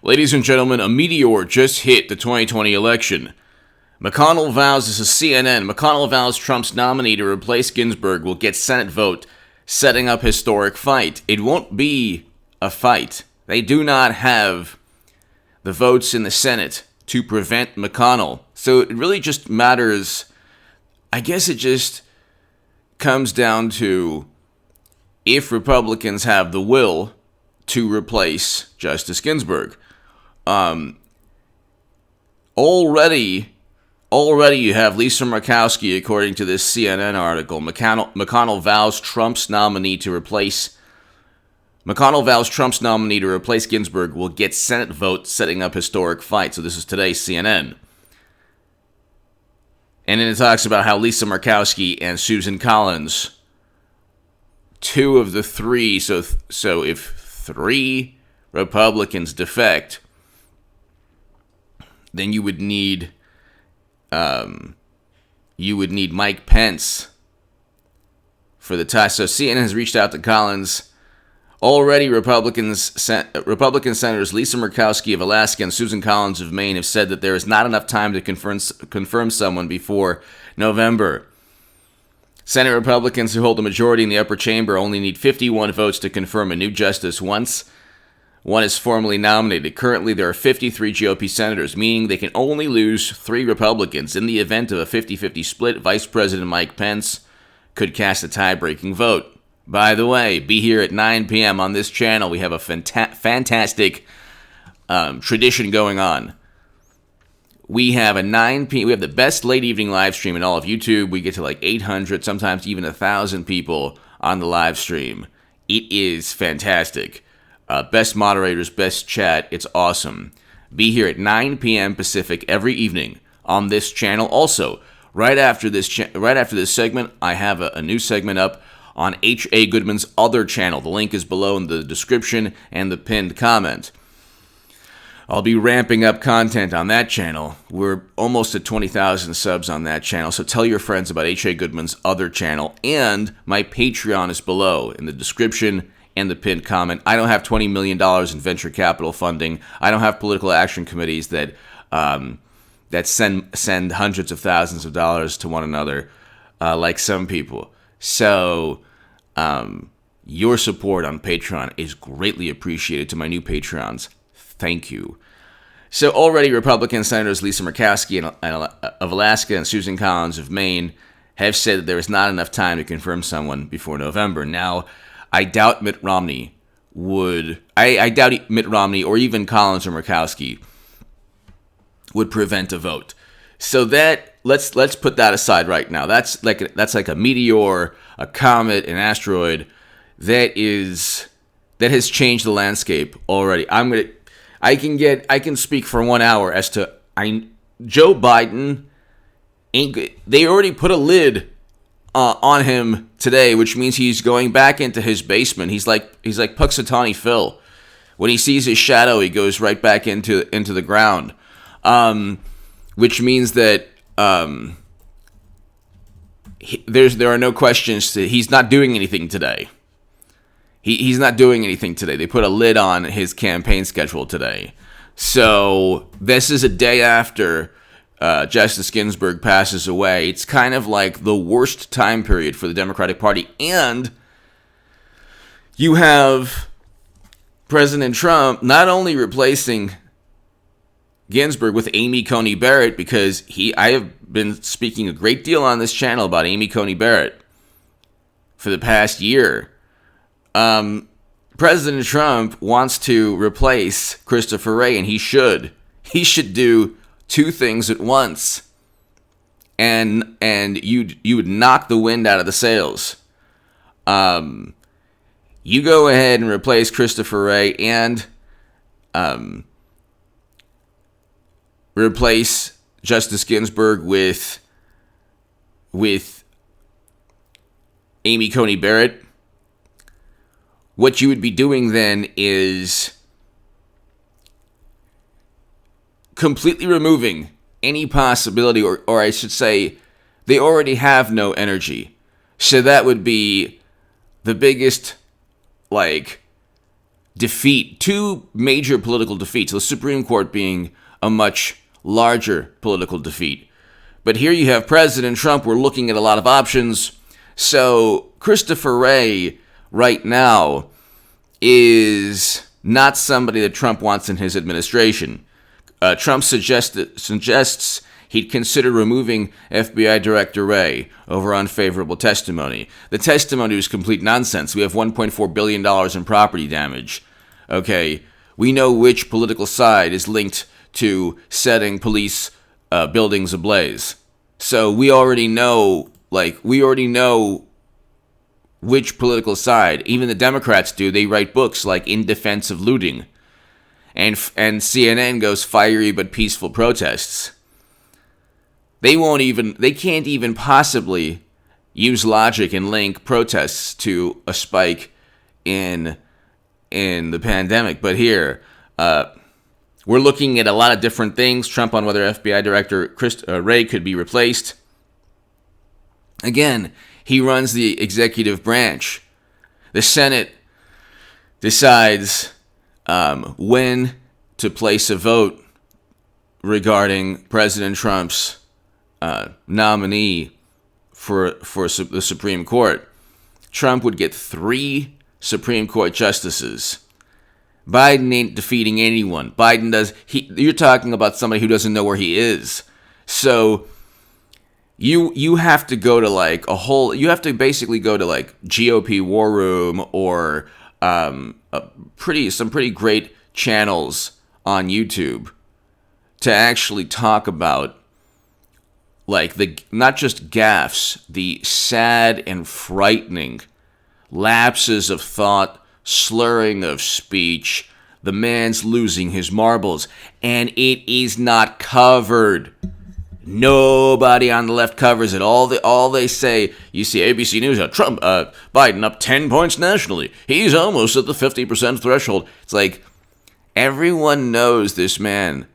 Ladies and gentlemen, a meteor just hit the 2020 election. McConnell vows, this is CNN, McConnell vows Trump's nominee to replace Ginsburg will get Senate vote, setting up historic fight. It won't be a fight. They do not have the votes in the Senate to prevent McConnell. So it really just matters, I guess it just comes down to if Republicans have the will to replace Justice Ginsburg. Already you have Lisa Murkowski, according to this CNN article. McConnell vows Trump's nominee to replace Ginsburg will get Senate vote, setting up historic fight. So this is today's CNN. And then it talks about how Lisa Murkowski and Susan Collins, two of the three, so if three Republicans defect, then you would need Mike Pence for the tie. So CNN has reached out to Collins. Already, Republican Senators Lisa Murkowski of Alaska and Susan Collins of Maine have said that there is not enough time to confirm someone before November. Senate Republicans who hold a majority in the upper chamber only need 51 votes to confirm a new justice once one is formally nominated. Currently, there are 53 GOP senators, meaning they can only lose 3 Republicans. In the event of a 50-50 split, Vice President Mike Pence could cast a tie-breaking vote. By the way, be here at 9 p.m. on this channel. We have a fantastic tradition going on. We have a 9 p.m. We have the best late evening live stream in all of YouTube. We get to like 800, sometimes even 1,000 people on the live stream. It is fantastic. Best moderators, best chat. It's awesome. Be here at 9 p.m. Pacific every evening on this channel. Also, right after this segment, I have a new segment up on H.A. Goodman's other channel. The link is below in the description and the pinned comment. I'll be ramping up content on that channel. We're almost at 20,000 subs on that channel, so tell your friends about H.A. Goodman's other channel. And my Patreon is below in the description and the pinned comment. I don't have $20 million in venture capital funding. I don't have political action committees that send hundreds of thousands of dollars to one another like some people. So your support on Patreon is greatly appreciated. To my new Patreons, thank you. So already Republican Senators Lisa Murkowski of Alaska and Susan Collins of Maine have said that there is not enough time to confirm someone before November. Now, I doubt Mitt Romney or even Collins or Murkowski would prevent a vote. So that let's put that aside right now. That's like a meteor, a comet, an asteroid that has changed the landscape already. I can speak for 1 hour as to Joe Biden they already put a lid on him today, which means he's going back into his basement. He's like Puxatawny Phil. When he sees his shadow, he goes right back into the ground. Which means that there are no questions. He's not doing anything today. He's not doing anything today. They put a lid on his campaign schedule today. So this is a day after Justice Ginsburg passes away. It's kind of like the worst time period for the Democratic Party. And you have President Trump not only replacing Ginsburg with Amy Coney Barrett, because I have been speaking a great deal on this channel about Amy Coney Barrett for the past year. President Trump wants to replace Christopher Wray, and he should. He should do 2 things at once, and you would knock the wind out of the sails. You go ahead and replace Christopher Wray and replace Justice Ginsburg with Amy Coney Barrett. What you would be doing then is completely removing any possibility, or I should say, they already have no energy. So that would be the biggest, defeat, two major political defeats, the Supreme Court being a much larger political defeat. But here you have President Trump. We're looking at a lot of options. So Christopher Wray right now is not somebody that Trump wants in his administration. Trump suggests he'd consider removing FBI Director Wray over unfavorable testimony. The testimony was complete nonsense. We have $1.4 billion in property damage. Okay, we know which political side is linked to setting police buildings ablaze. So we already know which political side. Even the Democrats do. They write books like In Defense of Looting. And CNN goes fiery but peaceful protests. They can't even possibly use logic and link protests to a spike in the pandemic. But here, we're looking at a lot of different things. Trump on whether FBI Director Wray could be replaced. Again, he runs the executive branch. The Senate decides when to place a vote regarding President Trump's nominee for the Supreme Court. Trump would get 3 Supreme Court justices. Biden ain't defeating anyone. You're talking about somebody who doesn't know where he is. So you have to go to you have to basically go to like GOP War Room or some pretty great channels on YouTube to actually talk about not just gaffes, the sad and frightening lapses of thought, slurring of speech. The man's losing his marbles, and it is not covered. Nobody on the left covers it. All they say, you see ABC News, Trump, Biden up 10 points nationally. He's almost at the 50% threshold. It's like, everyone knows this man.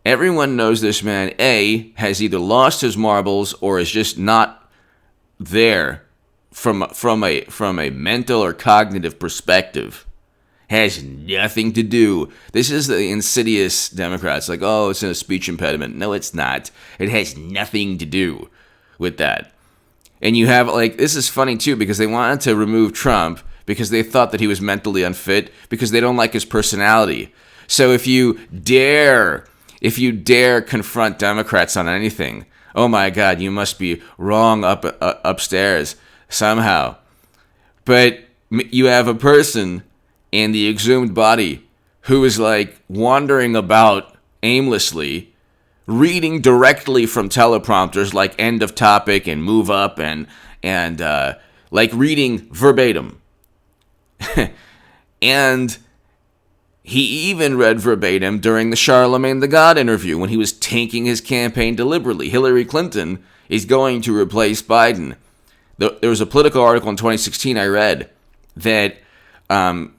Everyone knows this man, A, has either lost his marbles or is just not there from a mental or cognitive perspective. Has nothing to do. This is the insidious Democrats. Like, oh, it's a speech impediment. No, it's not. It has nothing to do with that. And you have, this is funny too, because they wanted to remove Trump because they thought that he was mentally unfit because they don't like his personality. So if you dare confront Democrats on anything, oh my God, you must be wrong upstairs somehow. But you have a person in the exhumed body who is wandering about aimlessly, reading directly from teleprompters like end of topic and move up and reading verbatim. And he even read verbatim during the Charlemagne the God interview when he was tanking his campaign deliberately. Hillary Clinton is going to replace Biden. There was a Politico article in 2016 I read that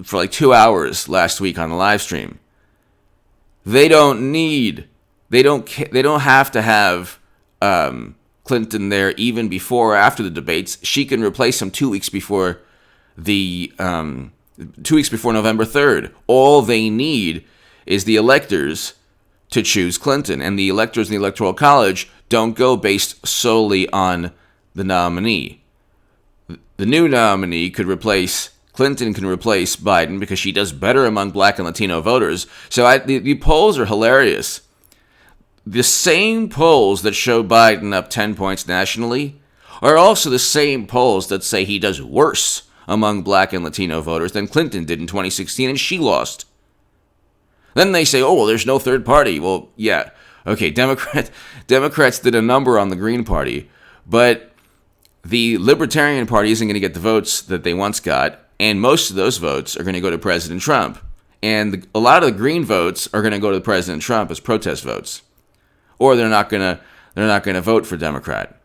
for 2 hours last week on the live stream. They don't have to have Clinton there even before or after the debates. She can replace him 2 weeks before November 3rd. All they need is the electors to choose Clinton, and the electors in the Electoral College don't go based solely on the nominee. The new nominee Clinton can replace Biden because she does better among Black and Latino voters. So the polls are hilarious. The same polls that show Biden up 10 points nationally are also the same polls that say he does worse among Black and Latino voters than Clinton did in 2016, and she lost. Then they say, oh, well, there's no third party. Well, yeah. Okay, Democrats did a number on the Green Party, but the Libertarian Party isn't going to get the votes that they once got, and most of those votes are going to go to President Trump. And a lot of the Green votes are going to go to President Trump as protest votes. Or they're not going to vote for Democrat.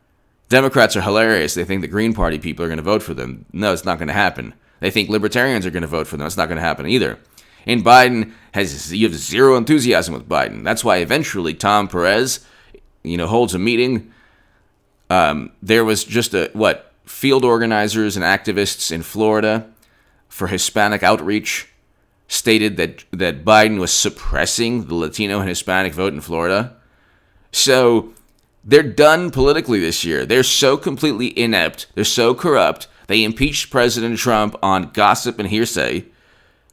Democrats are hilarious. They think the Green Party people are going to vote for them. No, it's not going to happen. They think Libertarians are going to vote for them. It's not going to happen either. And you have zero enthusiasm with Biden. That's why eventually Tom Perez, holds a meeting. There was just field organizers and activists in Florida for Hispanic outreach stated that Biden was suppressing the Latino and Hispanic vote in Florida. So they're done politically this year. They're so completely inept. They're so corrupt. They impeached President Trump on gossip and hearsay.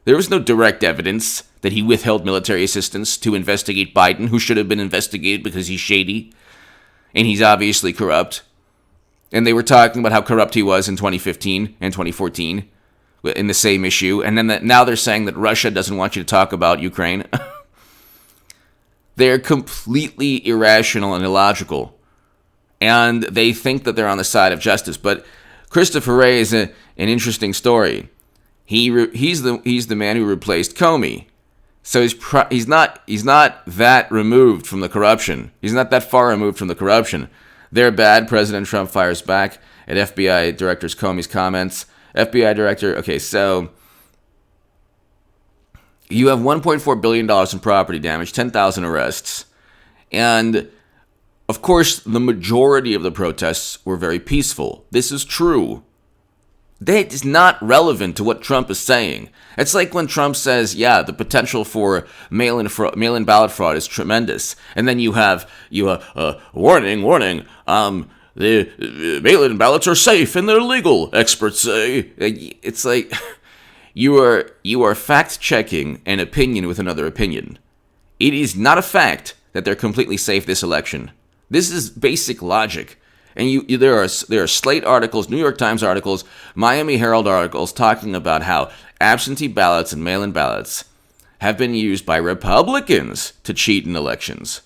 There was no direct evidence that he withheld military assistance to investigate Biden, who should have been investigated because he's shady and he's obviously corrupt. And they were talking about how corrupt he was in 2015 and 2014 in the same issue. And then now they're saying that Russia doesn't want you to talk about Ukraine. They're completely irrational and illogical. And they think that they're on the side of justice. But Christopher Wray is an interesting story. He's the man who replaced Comey. So he's not that removed from the corruption. He's not that far removed from the corruption. They're bad. President Trump fires back at FBI Director Comey's comments. FBI Director, okay, so you have $1.4 billion in property damage, 10,000 arrests, and of course, the majority of the protests were very peaceful. This is true. That is not relevant to what Trump is saying. It's like when Trump says, yeah, the potential for mail-in ballot fraud is tremendous. And then you have warning, the mail-in ballots are safe and they're legal, experts say. It's like you are fact-checking an opinion with another opinion. It is not a fact that they're completely safe this election. This is basic logic. And there are Slate articles, New York Times articles, Miami Herald articles talking about how absentee ballots and mail-in ballots have been used by Republicans to cheat in elections.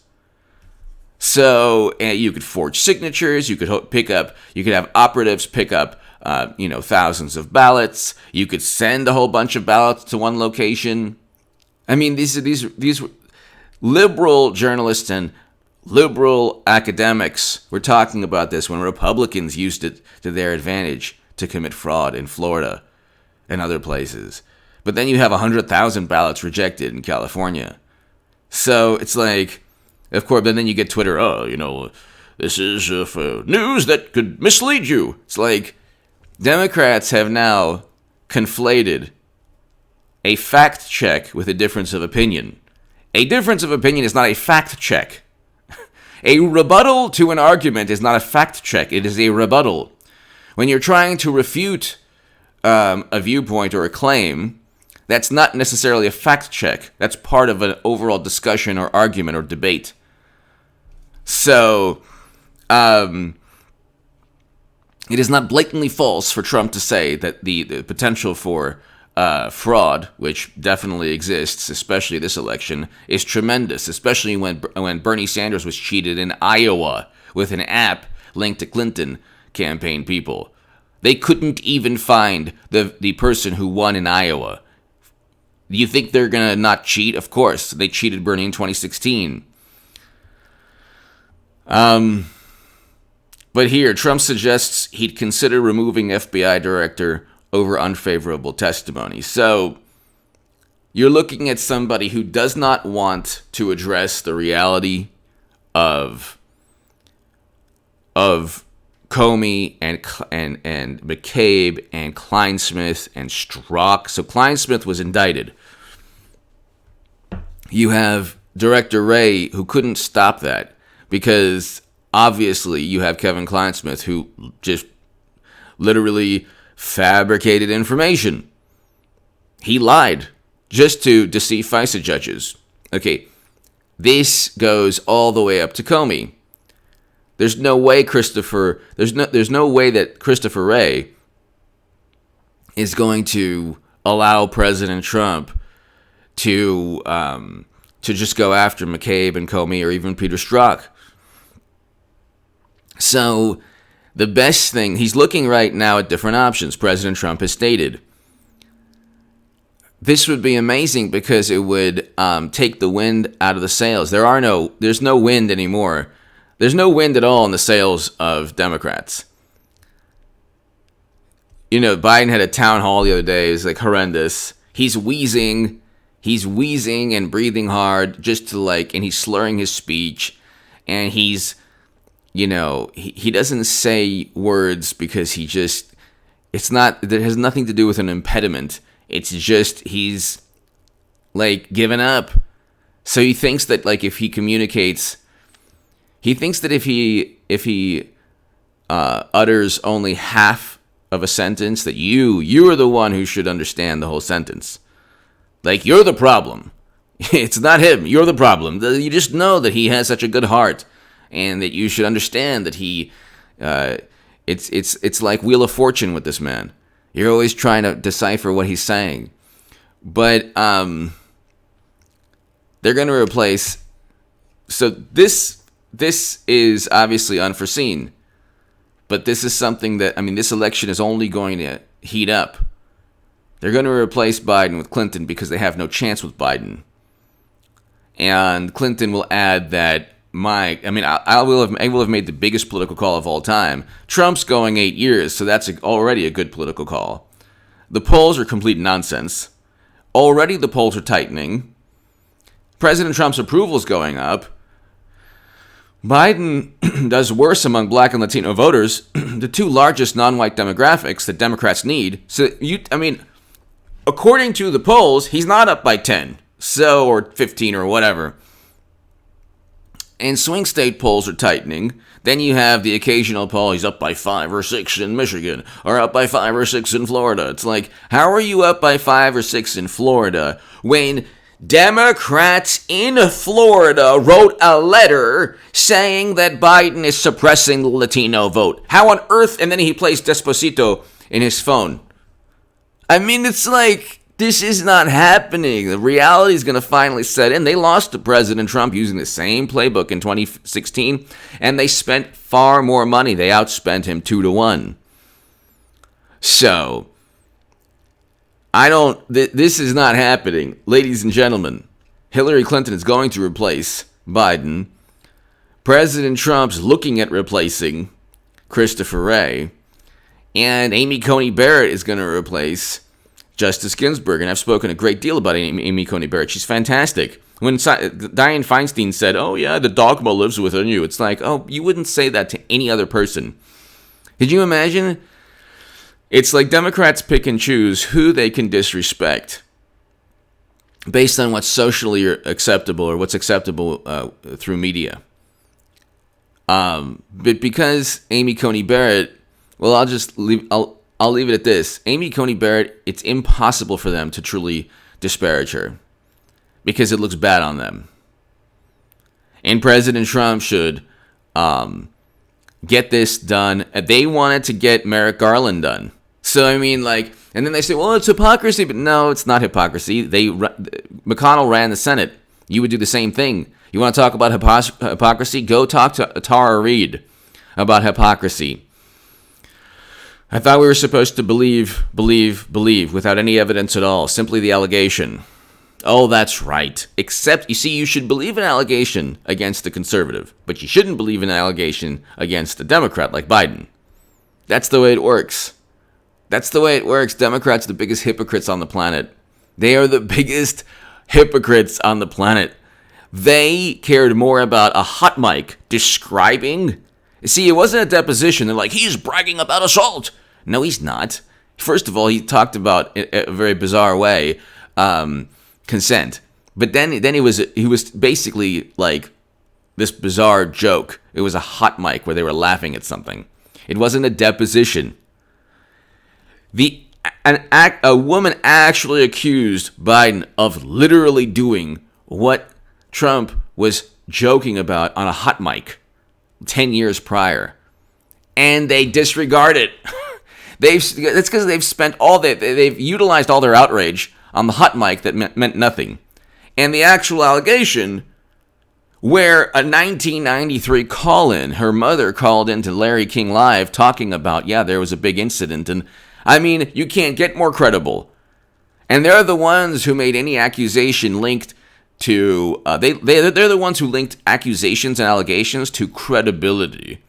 So you could forge signatures, you could have operatives pick up, thousands of ballots. You could send a whole bunch of ballots to one location. I mean, these liberal journalists and liberal academics were talking about this when Republicans used it to their advantage to commit fraud in Florida and other places. But then you have 100,000 ballots rejected in California. So it's like, of course, but then you get Twitter, this is news that could mislead you. It's like Democrats have now conflated a fact check with a difference of opinion. A difference of opinion is not a fact check. A rebuttal to an argument is not a fact check. It is a rebuttal. When you're trying to refute a viewpoint or a claim, that's not necessarily a fact check. That's part of an overall discussion or argument or debate. So, it is not blatantly false for Trump to say that the potential for fraud, which definitely exists, especially this election, is tremendous, especially when Bernie Sanders was cheated in Iowa with an app linked to Clinton campaign people. They couldn't even find the person who won in Iowa. Do you think they're going to not cheat? Of course. They cheated Bernie in 2016. But here, Trump suggests he'd consider removing FBI director over unfavorable testimony. So you're looking at somebody who does not want to address the reality of Comey and McCabe and Kleinsmith and Strzok. So Kleinsmith was indicted. You have Director Wray, who couldn't stop that because obviously you have Kevin Kleinsmith, who just literally fabricated information. He lied just to deceive FISA judges. Okay, this goes all the way up to Comey. There's no way there's no way that Christopher Wray is going to allow President Trump to just go after McCabe and Comey or even Peter Strzok. So the best thing, he's looking right now at different options, President Trump has stated. This would be amazing because it would take the wind out of the sails. There's no wind anymore. There's no wind at all in the sails of Democrats. Biden had a town hall the other day. It was like horrendous. He's wheezing and breathing hard and he's slurring his speech. And he's, he doesn't say words because it has nothing to do with an impediment. It's just he's like, given up. So he thinks that, like, if he communicates, he thinks that if he utters only half of a sentence, that you are the one who should understand the whole sentence. Like, you're the problem. It's not him. You're the problem. You just know that he has such a good heart, and that you should understand that he. It's like Wheel of Fortune with this man. You're always trying to decipher what he's saying, but they're going to replace. So this is obviously unforeseen, but this is something that, I mean, this election is only going to heat up. They're going to replace Biden with Clinton because they have no chance with Biden. And Clinton will add that I will have made the biggest political call of all time. Trump's going 8 years, so that's already a good political call. The polls are complete nonsense. Already the polls are tightening. President Trump's approval is going up. Biden does worse among black and Latino voters, the two largest non-white demographics that Democrats need. So, according to the polls, he's not up by 10, or 15 or whatever. And swing state polls are tightening. Then you have the occasional poll, he's up by 5 or 6 in Michigan, or up by 5 or 6 in Florida. It's like, how are you up by 5 or 6 in Florida when Democrats in Florida wrote a letter saying that Biden is suppressing the Latino vote? How on earth? And then he plays Despacito in his phone. I mean, it's like, this is not happening. The reality is going to finally set in. They lost to President Trump using the same playbook in 2016, and they spent far more money. They outspent him 2-1. So, this is not happening. Ladies and gentlemen, Hillary Clinton is going to replace Biden. President Trump's looking at replacing Christopher Wray. And Amy Coney Barrett is going to replace Justice Ginsburg. And I've spoken a great deal about Amy Coney Barrett. She's fantastic. When Dianne Feinstein said, oh yeah, the dogma lives within you, it's like, oh, you wouldn't say that to any other person. Could you imagine? It's like Democrats pick and choose who they can disrespect based on what's socially acceptable or what's acceptable through media. But because Amy Coney Barrett, well, I'll leave it at this. Amy Coney Barrett, it's impossible for them to truly disparage her because it looks bad on them. And President Trump should get this done. They wanted to get Merrick Garland done. So, I mean, like, and then they say, well, it's hypocrisy. But no, it's not hypocrisy. McConnell ran the Senate. You would do the same thing. You want to talk about hypocrisy? Go talk to Tara Reid about hypocrisy. I thought we were supposed to believe without any evidence at all. Simply the allegation. Oh, that's right. Except, you see, you should believe an allegation against a conservative, but you shouldn't believe an allegation against a Democrat like Biden. That's the way it works. That's the way it works. Democrats are the biggest hypocrites on the planet. They are the biggest hypocrites on the planet. They cared more about a hot mic describing. See, it wasn't a deposition. They're like, he's bragging about assault. No, he's not. First of all, he talked about, in a very bizarre way, consent. But then he was basically like this bizarre joke. It was a hot mic where they were laughing at something. It wasn't a deposition. A woman actually accused Biden of literally doing what Trump was joking about on a hot mic 10 years prior. And they disregard it. That's because they've spent they've utilized all their outrage on the hot mic that meant nothing. And the actual allegation, where a 1993 call-in, her mother called into Larry King Live talking about, yeah, there was a big incident. And I mean, you can't get more credible. And they're the ones who made any accusation linked to, they're the ones who linked accusations and allegations to credibility.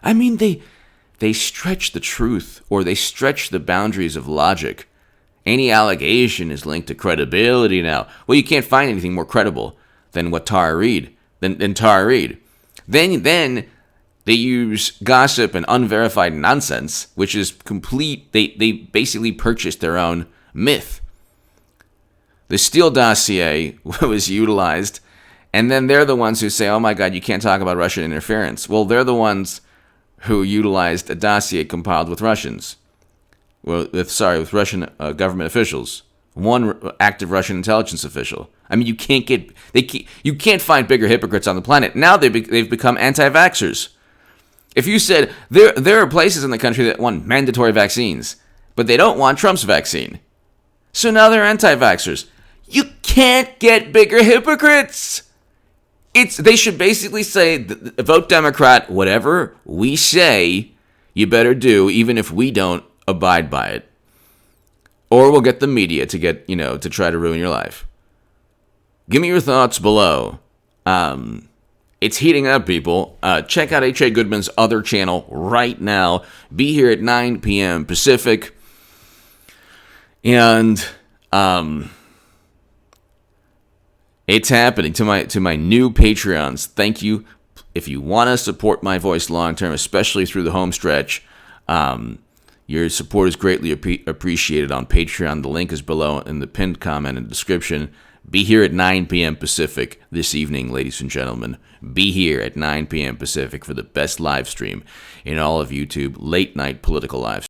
I mean, they stretch the truth, or they stretch the boundaries of logic. Any allegation is linked to credibility now. Well, you can't find anything more credible than what Tara Reid, than Tara Reid. Then they use gossip and unverified nonsense, which is complete. They basically purchased their own myth. The Steele dossier was utilized, and then they're the ones who say, oh my God, you can't talk about Russian interference. Well, they're the ones who utilized a dossier compiled with Russians. With Russian government officials. One active Russian intelligence official. I mean, you can't find bigger hypocrites on the planet. Now they've become anti-vaxxers. If you said there are places in the country that want mandatory vaccines, but they don't want Trump's vaccine, so now they're anti-vaxxers. You can't get bigger hypocrites. They should basically say, vote Democrat. Whatever we say, you better do, even if we don't abide by it. Or we'll get the media to try to ruin your life. Give me your thoughts below. It's heating up, people. Check out H.A. Goodman's other channel right now. Be here at 9 p.m. Pacific. And it's happening to my new Patreons. Thank you. If you want to support my voice long term, especially through the home stretch, your support is greatly appreciated on Patreon. The link is below in the pinned comment and description. Be here at 9 p.m. Pacific this evening, ladies and gentlemen. Be here at 9 p.m. Pacific for the best live stream in all of YouTube, late night political live